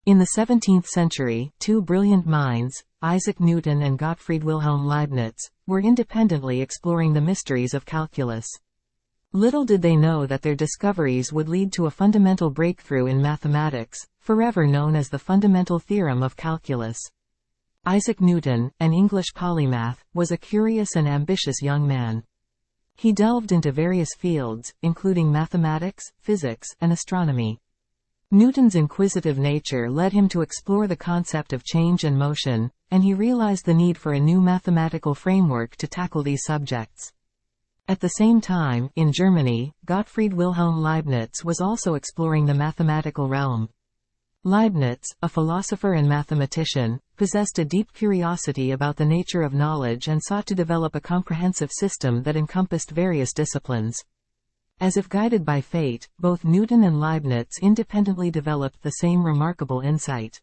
In the 17th century, two brilliant minds, Isaac Newton and Gottfried Wilhelm Leibniz, were independently exploring the mysteries of calculus. Little did they know that their discoveries would lead to a fundamental breakthrough in mathematics, forever known as the fundamental theorem of calculus. Isaac Newton, an English polymath, was a curious and ambitious young man. He delved into various fields, including mathematics, physics, and astronomy. Newton's inquisitive nature led him to explore the concept of change and motion, and he realized the need for a new mathematical framework to tackle these subjects. At the same time, in Germany, Gottfried Wilhelm Leibniz was also exploring the mathematical realm. Leibniz, a philosopher and mathematician, possessed a deep curiosity about the nature of knowledge and sought to develop a comprehensive system that encompassed various disciplines. As if guided by fate, both Newton and Leibniz independently developed the same remarkable insight.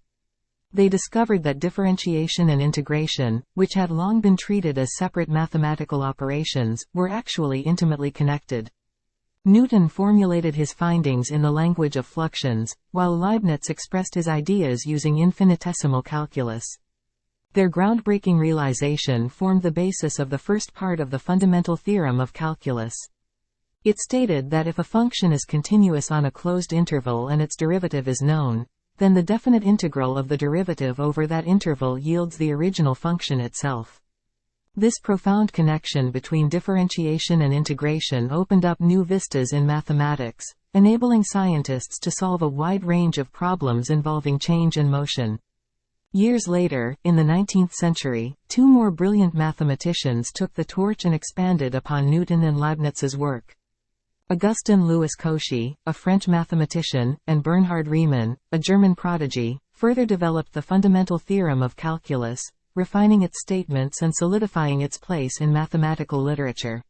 They discovered that differentiation and integration, which had long been treated as separate mathematical operations, were actually intimately connected. Newton formulated his findings in the language of fluxions, while Leibniz expressed his ideas using infinitesimal calculus. Their groundbreaking realization formed the basis of the first part of the fundamental theorem of calculus. It stated that if a function is continuous on a closed interval and its derivative is known, then the definite integral of the derivative over that interval yields the original function itself. This profound connection between differentiation and integration opened up new vistas in mathematics, enabling scientists to solve a wide range of problems involving change and motion. Years later, in the 19th century, two more brilliant mathematicians took the torch and expanded upon Newton and Leibniz's work. Augustin Louis Cauchy, a French mathematician, and Bernhard Riemann, a German prodigy, further developed the fundamental theorem of calculus, refining its statements and solidifying its place in mathematical literature.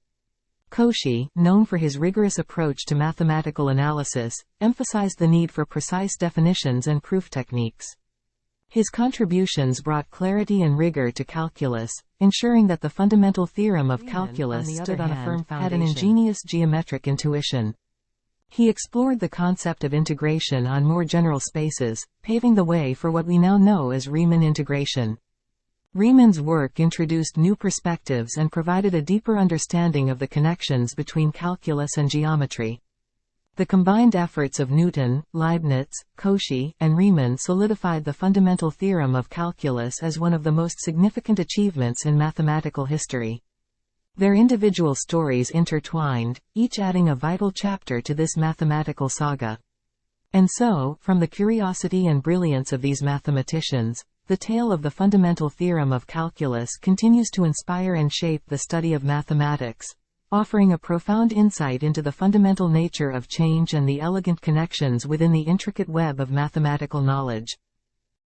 Cauchy, known for his rigorous approach to mathematical analysis, emphasized the need for precise definitions and proof techniques. His contributions brought clarity and rigor to calculus, ensuring that the fundamental theorem of calculus stood on a firm foundation. Had an ingenious geometric intuition. He explored the concept of integration on more general spaces, paving the way for what we now know as Riemann integration. Riemann's work introduced new perspectives and provided a deeper understanding of the connections between calculus and geometry. The combined efforts of Newton, Leibniz, Cauchy, and Riemann solidified the fundamental theorem of calculus as one of the most significant achievements in mathematical history. Their individual stories intertwined, each adding a vital chapter to this mathematical saga. And so, from the curiosity and brilliance of these mathematicians, the tale of the fundamental theorem of calculus continues to inspire and shape the study of mathematics, offering a profound insight into the fundamental nature of change and the elegant connections within the intricate web of mathematical knowledge.